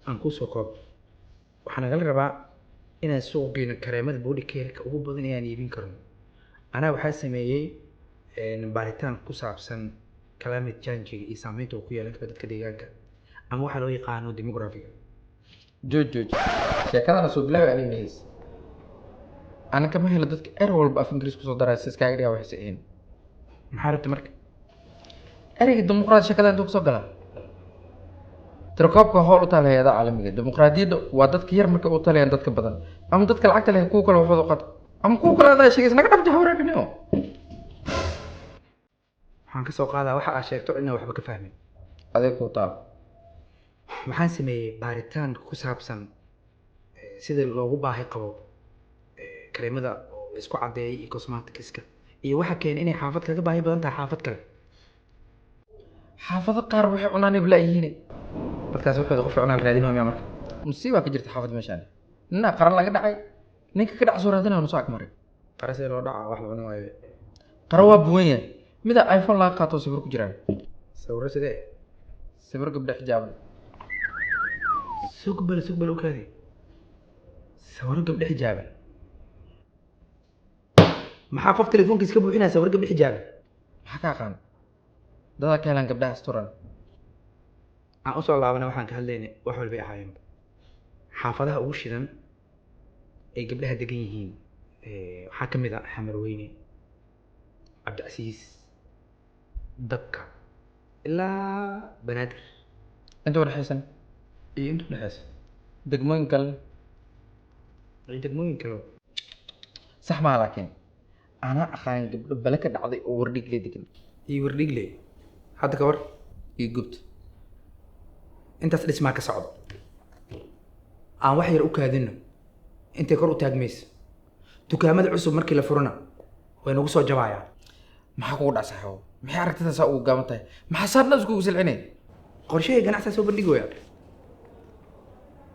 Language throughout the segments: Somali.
aan ku soo koob waxaan naga rabaa inaan suuq geyno kareemada body care-ka ugu badan inaan iibin karno anaa waxaa sameeyey baaritaan ku saabsan climate change iyo saameynta uu ku yeelan karo dadka deegaanka ama waxaa loo yaqaano demographiga jooj sheekadana soo bilaabi anigays ana kama helo dadka er walba af ingiriis kusoo daraa si iskaaga dhigaa waxayse ahayn maxaa rabta marka ereyga dimuqraadi sheekada intuu kasoo galaa tirakoobka howl u taala hay-ada caalamiga dimuqraadiyadda waa dadka yar marka u talayaan dadka badan ama dadka lacagta leh kuwa kale waxooda qata ama kuwa kale adaa sheegaysa naga dhabta hawraabineo waxaan ka soo qaadaa waxa aad sheegto inaan waxba ka fahmin adeeg kuu taal waxaan sameeyey baaritaan ku saabsan sida loogu baahi qabo kareemada oo isku caddeeyay iyo cosmeticska iyo waxa keenay inay xaafad kaga baahi badan tahay xaafad kale xaafado qaar waxay cunaan ibla yihiin dadkaas waxooda qof cunaan raadinaya miyaa marka musiibaa ka jirta xaafad meeshaan nina qaran laga dhacay ninka ka dhac soo raadinaya nusoo agmaray qarasee loo dhaca wax la cuno waayo qara waa buwan yahay mida iphone laga qaato sawir ku jiraan sawiro sidee sawir gabdha xijaaban sugbal u kaadi sawiro gabdha xijaaban maxaa qof telefoonkiisa ka buuxinaya sawiro gabdha xijaaban maxaa ka aqaan dadaa ka helaan gabdhaha asturan aan usoo laabana waxaan ka hadlaynay wax walbay ahaayeen xaafadaha ugu shidan ay gabdhaha degan yihiin waxaa ka mid ah xamarweyne cabdicasiis dabka ilaa banaadir inta udhexaysan iyo inta udhexaysa degmooyin kale iyo degmooyin kale sax maa laakiin anaa aqaan gabdho bale ka dhacday oo wardhigle degan iyo wardhigle hadda ka war iyo gubta intaas dhismaa ka socdo aan wax yar u kaadino intay kor u taagmayso dukaamada cusub markii la furana way nagu soo jabaayaan maxaa kugu dhac saxaabo maxay aragtidaasaa ugu gaaban tahay maxaa saarna iskugu silcinay qorshahii ganacsigaa soo bandhigi waya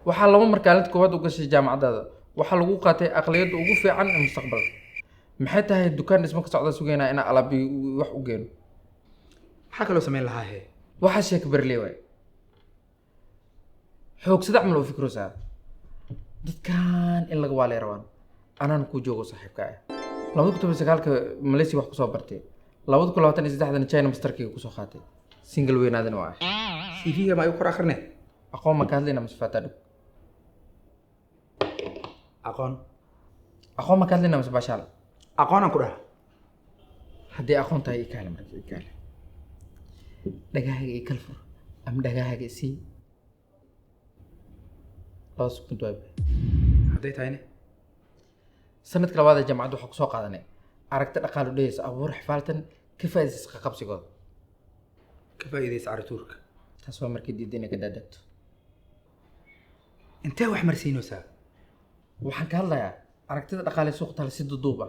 waxaa laba markaalinta koowaad u gashay jaamacadaada waxaa lagu qaatay aqliyadda ugu fiican ee mustaqbalka maxay tahay dukaan dhismo ka socda sugeynaa inaa alaabi wax u geeno maxaa kaloo samayn lahaa he waxaa sheeka berley waay xoogsada camal oo fikrosaa dadkan in laga waalay rabaan anaan kuu joogo saaxiibka ah 2019 Malaysia wax kusoo bartay 2023 China masterkiga kusoo qaatay single weynaadana waa CV-ga ma ay kor akhrine aqoon ma ka hadlayna masfaata dhug aqoon ma ka hadlayna masbaashaal aqoon aan ku dhaha haddii aqoon tahay i kaale marka i kaale dhagahaaga i kalfur ama dhagahaaga isii laas kuntu ay hadday tahayne sanadka labaad ee jaamacadda waxaa kusoo qaadanay aragti dhaqaale u dhayaysa abuur xifaaltan ka faa'iidaysa qabsigooda ka faa'iidaysa carituurka taas waa markii diiday inay ka daadagto intee wax marsiinaysaa waxaan ka hadlayaa aragtida dhaqaale suuq taal si duduuba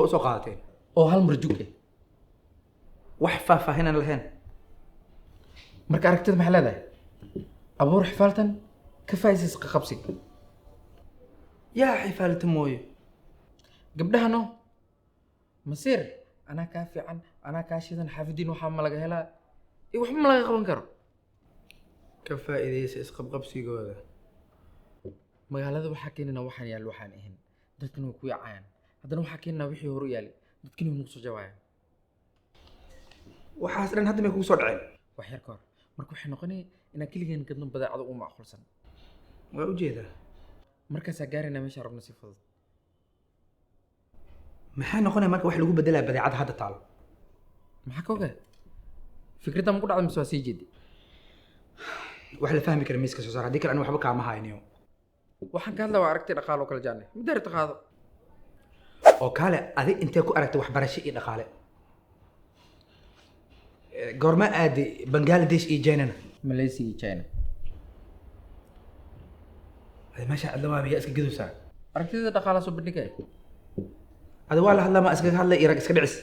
u soo qaadateen oo hal mar jug ah wax faahfaahinan lahayn marka aragtida maxay leedahay abuur xifaaltan ka faa'iidaysa qabsiga yaa xifaalta mooyo gabdhahano masiir anaa kaa fiican anaa kaa shidan xaafidiin waxaa ma laga helaa iyo waxba ma laga qaban karo ka faa'iidaysa isqabqabsigooda magaalada waxaa keenana waxaan yaal waxaan ahayn dadkan way ku yaacayaan haddana waxaa keenana wixii hore u yaali dadkan way nagu soo jawaayaan waxaas dhan hadda may kugu soo dhaceen wax yar ka hor marka waxay noqonaya inaan keligeen gadno badeecada u macquulsan waa ujeedaa markaasaa gaarayna meesha rabna si fudud maxaa noqonaya marka wax lagu bedelaa badeecada hadda taalo maxaa ka ogaa fikradda ma ku dhacda mise waa sii jeedi wax la fahmi kara miiska soo saar haddii kale aniga waxba kaama hayniyo waxaan ka hadlaa waa aragti dhaqaale oo kala jaanay midda aragti qaado oo kale adig intee ku aragtay waxbarasho iyo dhaqaale goorma aaday Bangladesh iyo China Malaysia iyo China meesha adla waa biya iska gidaysaa aragtida dhaqaale soo bandhigay ada waa la hadlaa ma iskaga hadlay irag iska dhicis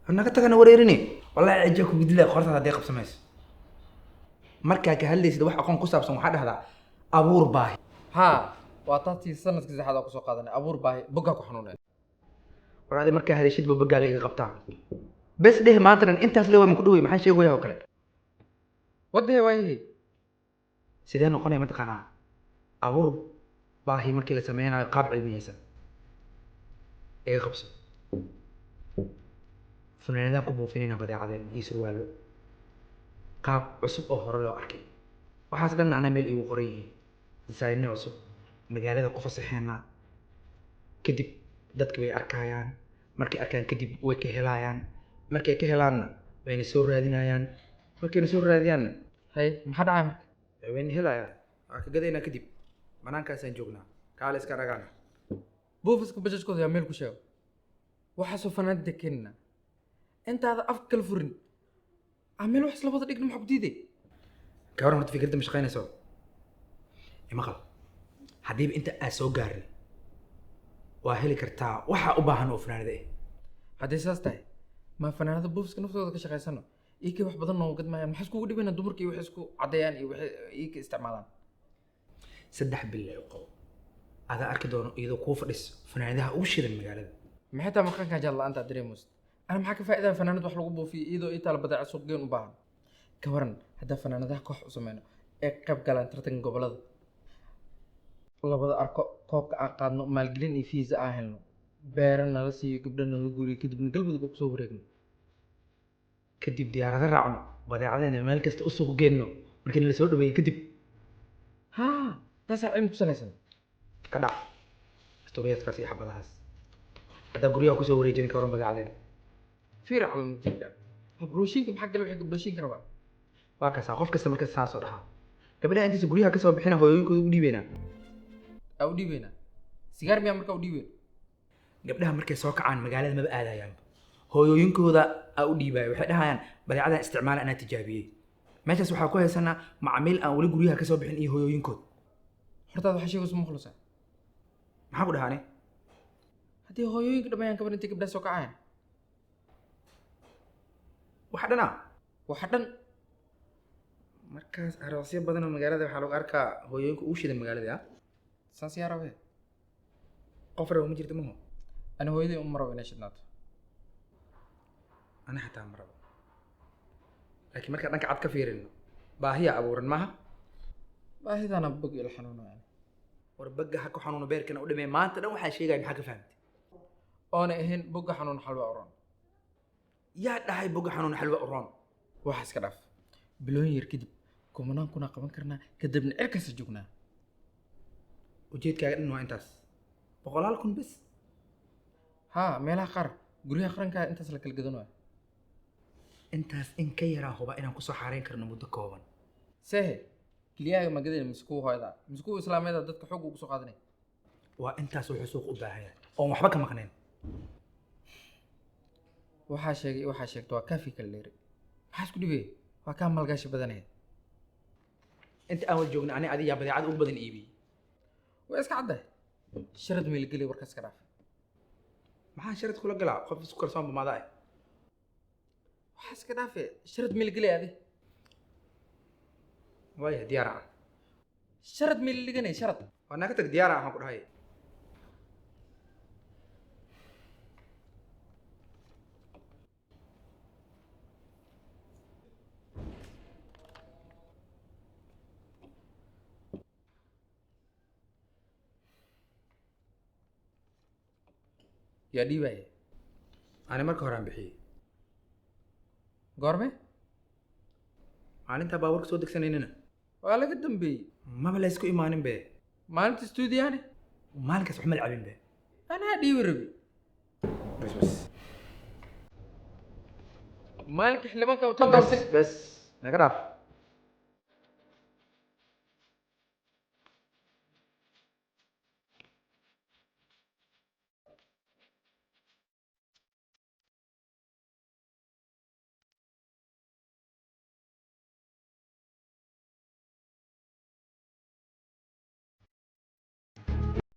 annaga tagana wareerini wallahi aja ku gidla qorta haday qabsamayso markaa ka hadlaysid wax aqoon ku saabsan waxa dhahdaa abuur baahi ha waa taasi sanadkii saddexaad oo ku soo qaadanay abuur baahi boga ku xanuunay waraadi markaa hadashid bogaaga iga qabtaa bes dheh maanta intaas leeyahay ma ku dhawey maxaan sheegayaa oo kale wadee waayay sidee noqonaya mataqaanaa abuur baahi markii la sameynayo qaab cilmiyeysan iga qabso funaanadaha ku buufinayna badeecadeen iyo surwaalo qaab cusub oo hore loo arkay waxaas dhan anaa meel iigu qoran yihiin disaayno cusub magaalada ku fasaxeena kadib dadka way arkayaan markay arkaan kadib way ka helayaan markay ka helaanna wayna soo raadinayaan markayna soo raadiyaanna hay maxaa dhacay marka wayna helayaan waa ka gadaynaa kadib banaankaasaan joognaa kaale iska ragaana buufiska bajaajkooda yaa meel ku sheego waxaasoo fanaanada keenina intaada af kala furin meel wax isla wada dhigna maxaa ku diiday gabar horta fikradda ma shaqaynayso imaqal haddiiba inta aad soo gaarnay waa heli kartaa waxaa u baahan oo fanaanada ah haddii saas tahay ma fanaanada buufiska naftooda ka shaqaysano iikay wax badan noo gadmayaan maxaa iskugu dhibayna dumarka iyo waxay isku caddeeyaan iyo waxay iika isticmaalaan 3 bil ay u qabo adaa arki doono iyadoo kuu fadhis fanaanadaha ugu shidan magaalada maxay taa maqankan jaad la-aanta dareemus ana maxaa ka faa'iidaa fanaanad wax lagu buufiyo iyadoo ii taala badeeca suuq geen u baahan ka waran haddaa fanaanadaha koox u sameyno ee qayb galaan tartanka gobolada labada arko koobka aan qaadno maalgelin iyo fiisa aan helno beera nala siiyo gabdha nala guuriyo kadibna galmudug kusoo wareegno kadib diyaarado raacno badeecadeena meel kasta u suuq geenno markii nala soo dhaweeyey kadib haa taasaa cilmi ku salaysan ka dhac astuuriyadkaas iyo xabadahaas haddaa guryaha kusoo wareejin ka waran badeecadeena fiir calmujida habrooshinka maxaa gala waxay gabdhooshinka rabaa waa kasaa qof kasta marka saasoo dhahaa gabadhaha intiisa guryaha kasoo bixina hooyooyinkooda u dhiibeynaa u dhiibeynaa sigaar miyaa markaa u dhiibeen gabdhaha markay soo kacaan magaalada maba aadayaan hooyooyinkooda u dhiibaayo waxay dhahayaan badeecadan isticmaala anaa tijaabiyey meeshaas waxaa ku haysanaa macmiil aan weli guryaha kasoo bixin iyo hooyooyinkood hortaada waxaa sheegaysa ma khulusa maxaa ku dhahaane haddii hooyooyinka dhammayaan kabar intay gabdhaha soo kacayaan waxa dhanaa waxa dhan markaas aroosyo badan oo magaalada waxaa lagu arkaa hooyooyinka ugu shidan magaalada saas yaa rabe qof rabo ma jirto maho ana hooyadii uma rabo inay shidnaato ana xataa ma rabo laakiin markaa dhanka cad ka fiirino baahiya abuuran maaha baahidaana bog ila xanuuno yani war bagga ha ku xanuuno beerkana u dhimay maanta dhan waxaa sheegaya maxaa ka fahamtay oona ahayn bogga xanuun xalwa uroon yaa dhahay bogga xanuun xalwa uroon waxa iska dhaaf bilooyin yar kadib kumanaan kuna qaban karnaa kadibna cirkasta joognaa ujeedkaaga dhan waa intaas 100 kun bes haa meelaha qaar guryaha qarankaa intaas la kala gadanaya intaas in ka yaraa huba inaan kusoo xaarayn karno muddo kooban sehe keliyaaga magadayna mise kuwa hooyada mise kuwa islaameeda dadka xoog ugu soo qaadanay waa intaas wuxuu suuq u baahan yahay oon waxba ka maqnayn waxaa sheegay waxaa sheegto waa kaafi kala dheeri maxaa isku dhibay waa kaa malgaashi badanaya inta aan wada joogna ani adiyaa badeecada ugu badan iibiyey waa iska caddahay sharad meelgeli warkaas ka dhaaf maxaa sharad kula galaa qof isku kalsoon bamaada ah waxaa iska dhaafe sharad meelgeli adi waaya diyaar ah sharad meel dhiganay sharad waa naga tag diyaar ah waxaan ku dhahay yaa dhiibaya ani marka hore aan bixiyey goorme maalintaa baabuurka soo degsanaynina waa laga dambeeyey maba la isku imaanin be maalinta stuudiyaani maalinkaas wax ma lacabin be anaa dhiibi rabi bas maalinka xildhibaanka bas naga dhaaf